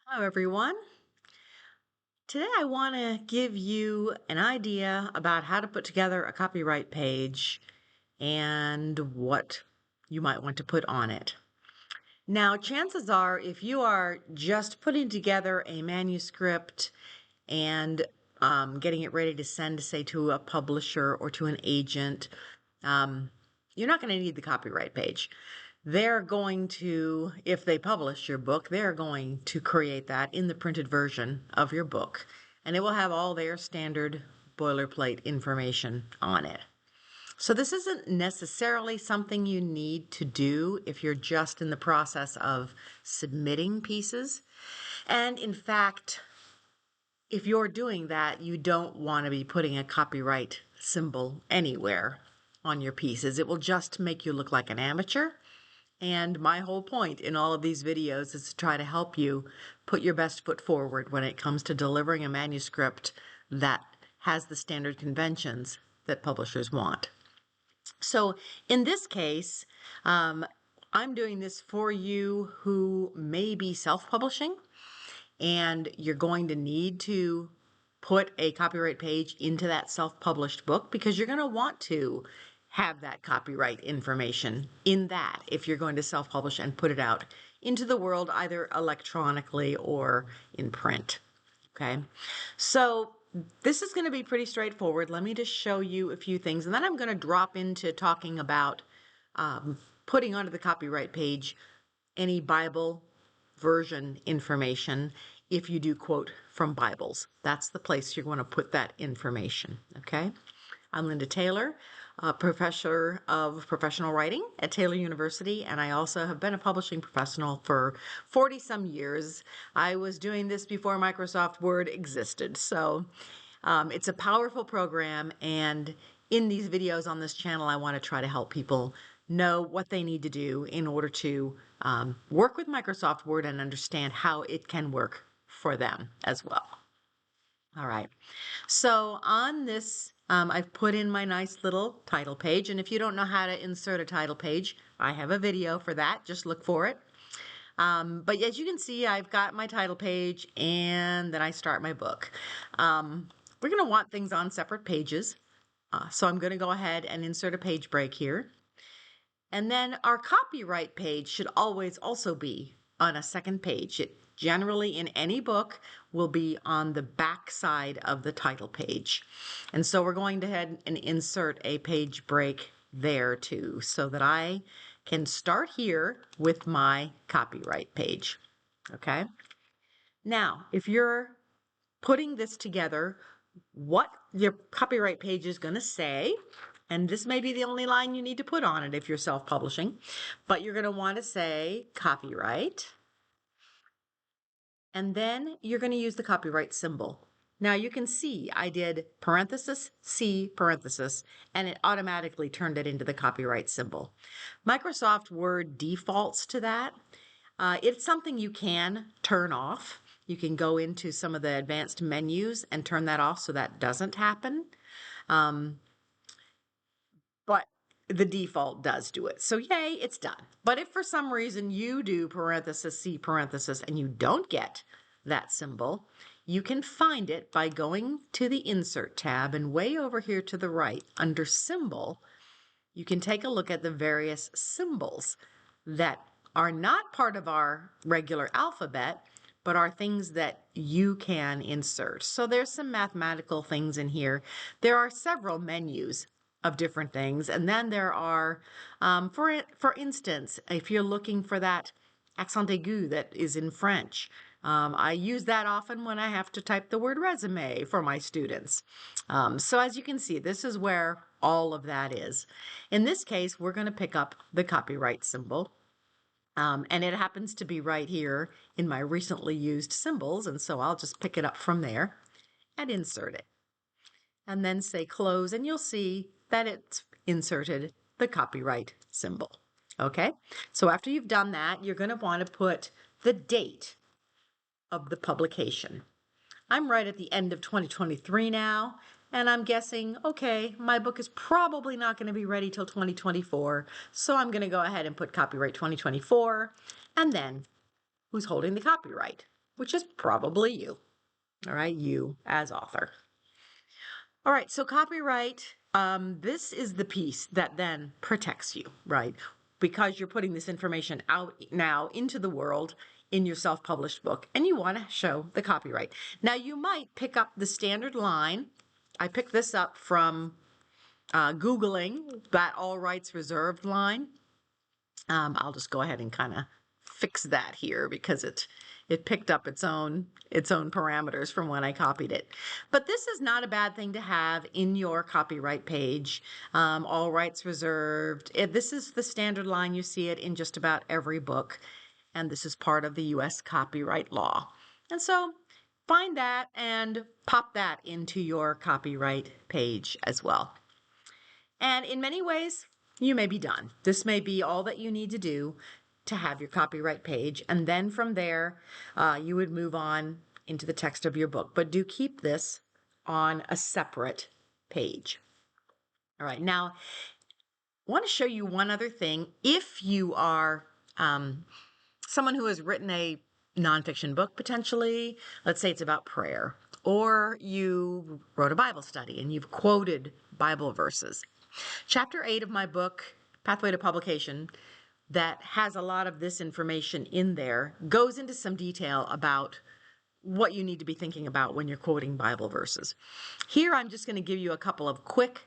Hello, everyone. Today I want to give you an idea about how to put together a copyright page and what you might want to put on it. Now, chances are, if you are just putting together a manuscript and getting it ready to send, say, to a publisher or to an agent, you're not going to need the copyright page. They're going to, if they publish your book, they're going to create that in the printed version of your book, and it will have all their standard boilerplate information on it. So this isn't necessarily something you need to do if you're just in the process of submitting pieces. And in fact, if you're doing that, you don't want to be putting a copyright symbol anywhere on your pieces. It will just make you look like an amateur. And my whole point in all of these videos is to try to help you put your best foot forward when it comes to delivering a manuscript that has the standard conventions that publishers want. So in this case, I'm doing this for you who may be self-publishing, and you're going to need to put a copyright page into that self-published book because you're going to want to have that copyright information in that if you're going to self-publish and put it out into the world either electronically or in print. Okay, so this is going to be pretty straightforward. Let me just show you a few things, and then I'm going to drop into talking about putting onto the copyright page any Bible version information. If you do quote from Bibles, that's the place you're going to put that information. Okay, I'm Linda Taylor, a professor of professional writing at Taylor University, and I also have been a publishing professional for 40 some years. I was doing this before Microsoft Word existed, so it's a powerful program, and in these videos on this channel I want to try to help people know what they need to do in order to work with Microsoft Word and understand how it can work for them as well. All right, so on this I've put in my nice little title page, and if you don't know how to insert a title page, I have a video for that. Just look for it. But as you can see, I've got my title page, and then I start my book. We're going to want things on separate pages, so I'm going to go ahead and insert a page break here. And then our copyright page should always also be on a second page. It generally in any book will be on the back side of the title page. And so we're going to head and insert a page break there too, so that I can start here with my copyright page. Okay. Now, if you're putting this together, what your copyright page is going to say, and this may be the only line you need to put on it if you're self-publishing, but you're going to want to say copyright, and then you're going to use the copyright symbol. Now you can see I did parenthesis, C, parenthesis, and it automatically turned it into the copyright symbol. Microsoft Word defaults to that. It's something you can turn off. You can go into some of the advanced menus and turn that off so that doesn't happen. But the default does do it. So yay, it's done. But if for some reason you do parenthesis, C, parenthesis, and you don't get that symbol, you can find it by going to the Insert tab, and way over here to the right under Symbol, you can take a look at the various symbols that are not part of our regular alphabet, but are things that you can insert. So there's some mathematical things in here. There are several menus of different things, and then there are, for instance, if you're looking for that accent aigu that is in French, I use that often when I have to type the word resume for my students. So as you can see, this is where all of that is. In this case, we're going to pick up the copyright symbol. And it happens to be right here in my recently used symbols, and so I'll just pick it up from there and insert it. And then say close, and you'll see that it's inserted the copyright symbol. Okay, so after you've done that, you're going to want to put the date of the publication. I'm right at the end of 2023 now, and I'm guessing, okay, my book is probably not going to be ready till 2024, so I'm going to go ahead and put copyright 2024, and then who's holding the copyright? which is probably you. All right, you as author. All right, so copyright, this is the piece that then protects you, right? Because you're putting this information out now into the world in your self-published book, and you want to show the copyright. Now, you might pick up the standard line. I picked this up from Googling that all rights reserved line. I'll just go ahead and kind of fix that here because it picked up its own parameters from when I copied it. But this is not a bad thing to have in your copyright page. All rights reserved. This is the standard line. You see it in just about every book, and this is part of the U.S. copyright law. And so find that and pop that into your copyright page as well. And in many ways, you may be done. This may be all that you need to do to have your copyright page. And then from there, you would move on into the text of your book. But do keep this on a separate page. All right, now I want to show you one other thing. If you are someone who has written a nonfiction book, potentially, let's say it's about prayer, or you wrote a Bible study and you've quoted Bible verses. Chapter 8 of my book, Pathway to Publication, that has a lot of this information in there, goes into some detail about what you need to be thinking about when you're quoting Bible verses. Here, I'm just going to give you a couple of quick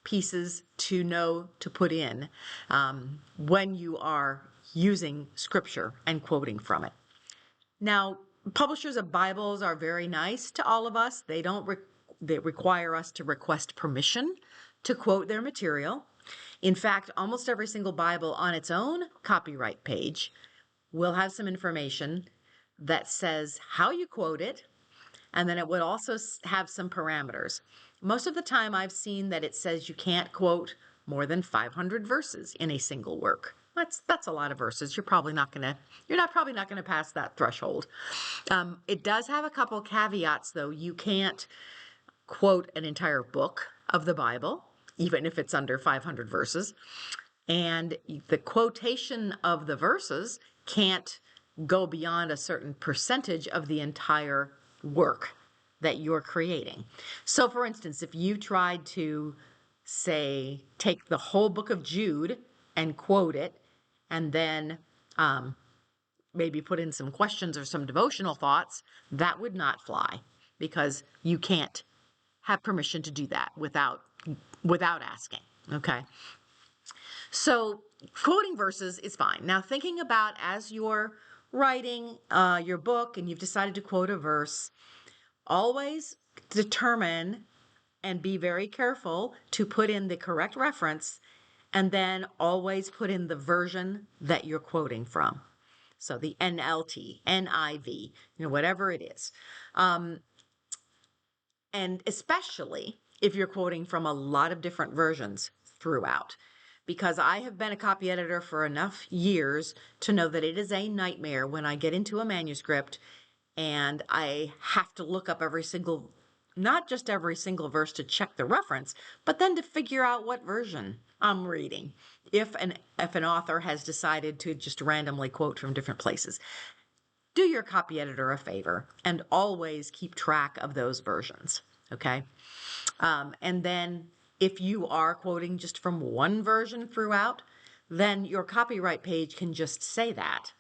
pieces to know to put in when you are using scripture and quoting from it. Now, publishers of Bibles are very nice to all of us. They require us to request permission to quote their material. In fact, almost every single Bible on its own copyright page will have some information that says how you quote it, and then it would also have some parameters. Most of the time I've seen that it says you can't quote more than 500 verses in a single work. That's a lot of verses. You're probably not going to pass that threshold. It does have a couple caveats though. You can't quote an entire book of the Bible, even if it's under 500 verses. And the quotation of the verses can't go beyond a certain percentage of the entire work that you're creating. So for instance, if you tried to, say, take the whole book of Jude and quote it, and then maybe put in some questions or some devotional thoughts, that would not fly because you can't have permission to do that without asking, okay? So quoting verses is fine. Now thinking about as you're writing your book and you've decided to quote a verse, always determine and be very careful to put in the correct reference and then always put in the version that you're quoting from. So the NLT, NIV, whatever it is. And especially if you're quoting from a lot of different versions throughout. Because I have been a copy editor for enough years to know that it is a nightmare when I get into a manuscript and I have to look up not just every single verse to check the reference, but then to figure out what version I'm reading if an author has decided to just randomly quote from different places. Do your copy editor a favor and always keep track of those versions, okay? And then if you are quoting just from one version throughout, then your copyright page can just say that.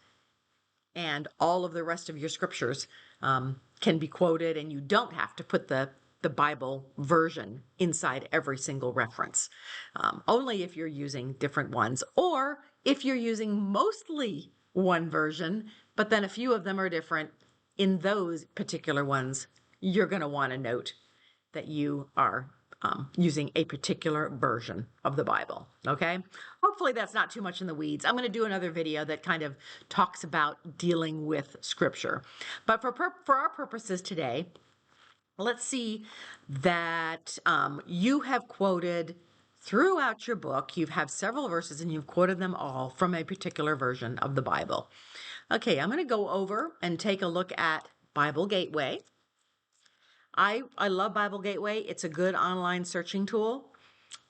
And all of the rest of your scriptures can be quoted, and you don't have to put the Bible version inside every single reference. Only if you're using different ones, or if you're using mostly one version, but then a few of them are different. In those particular ones, you're going to want to note that you are using a particular version of the Bible, okay? Hopefully that's not too much in the weeds. I'm going to do another video that kind of talks about dealing with scripture. But for our purposes today, let's see that you have quoted throughout your book, you have several verses and you've quoted them all from a particular version of the Bible. Okay, I'm going to go over and take a look at Bible Gateway. I love Bible Gateway. It's a good online searching tool,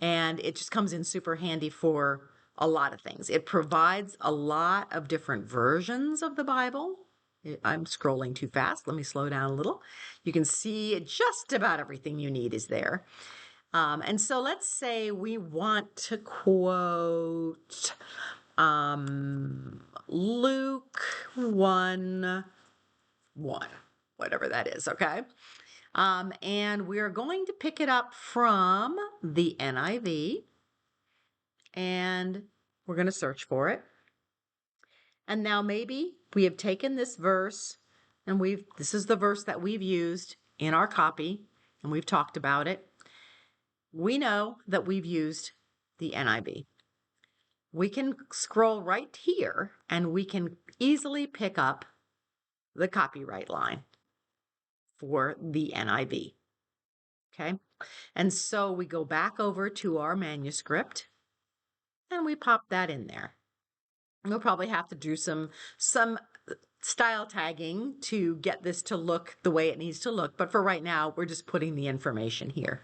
and it just comes in super handy for a lot of things. It provides a lot of different versions of the Bible, I'm scrolling too fast. Let me slow down a little. You can see just about everything you need is there. And so let's say we want to quote Luke 1:1, whatever that is, okay? And we're going to pick it up from the NIV, and we're going to search for it. And now maybe we have taken this verse, and this is the verse that we've used in our copy, and we've talked about it. We know that we've used the NIV. We can scroll right here, and we can easily pick up the copyright line for the NIV. Okay, and so we go back over to our manuscript, and we pop that in there. We'll probably have to do some style tagging to get this to look the way it needs to look, but for right now, we're just putting the information here,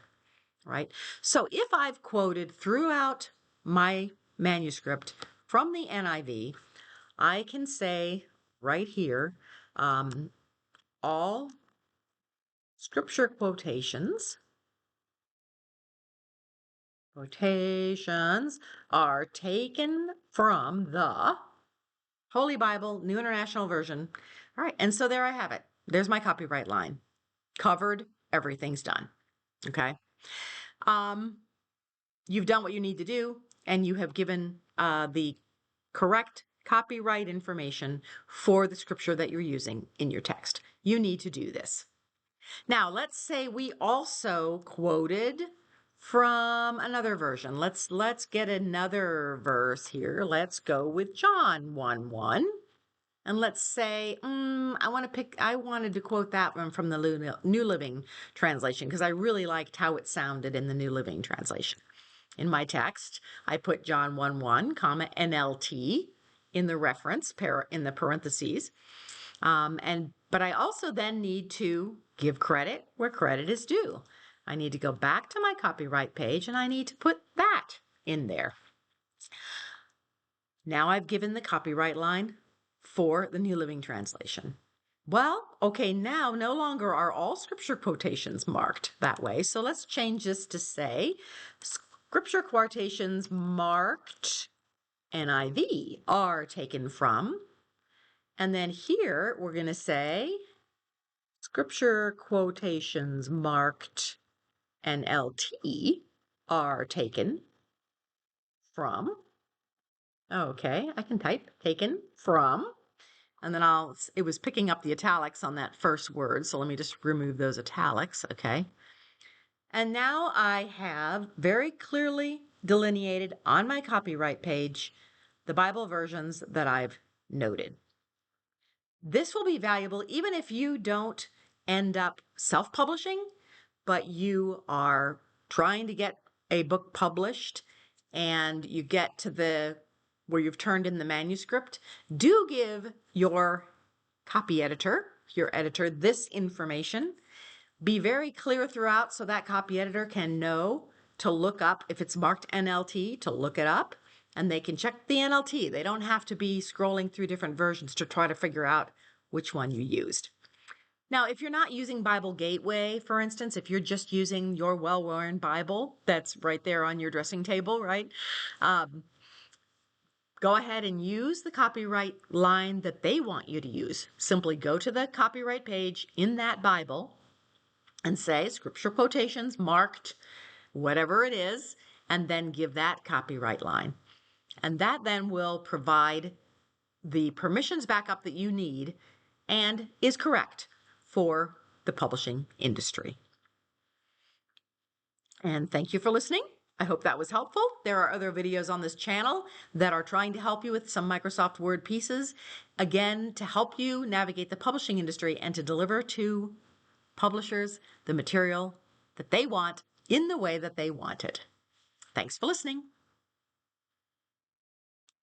right? So if I've quoted throughout my manuscript from the NIV, I can say right here, all scripture quotations are taken from the Holy Bible, New International Version. All right, and so there I have it. There's my copyright line. Covered, everything's done. Okay. You've done what you need to do, and you have given the correct copyright information for the scripture that you're using in your text. You need to do this. Now, let's say we also quoted from another version. Let's get another verse here. Let's go with John 1:1. And let's say, I wanted to quote that one from the New Living Translation because I really liked how it sounded in the New Living Translation. In my text, I put John 1:1, NLT in the reference, in the parentheses. But I also then need to give credit where credit is due. I need to go back to my copyright page and I need to put that in there. Now I've given the copyright line for the New Living Translation. Well, okay, now no longer are all scripture quotations marked that way. So let's change this to say scripture quotations marked NIV are taken from. And then here we're going to say scripture quotations marked NLT are taken from. Okay, I can type taken from. And then it was picking up the italics on that first word. So let me just remove those italics. Okay. And now I have very clearly delineated on my copyright page the Bible versions that I've noted. This will be valuable even if you don't end up self-publishing, but you are trying to get a book published and you get to where you've turned in the manuscript. Do give your copy editor, your editor, this information. Be very clear throughout so that copy editor can know to look up, if it's marked NLT, to look it up, and they can check the NLT. They don't have to be scrolling through different versions to try to figure out which one you used. Now, if you're not using Bible Gateway, for instance, if you're just using your well-worn Bible that's right there on your dressing table, right? Go ahead and use the copyright line that they want you to use. Simply go to the copyright page in that Bible and say scripture quotations marked whatever it is, and then give that copyright line. And that then will provide the permissions backup that you need and is correct for the publishing industry. And thank you for listening. I hope that was helpful. There are other videos on this channel that are trying to help you with some Microsoft Word pieces, again, to help you navigate the publishing industry and to deliver to publishers the material that they want in the way that they want it. Thanks for listening.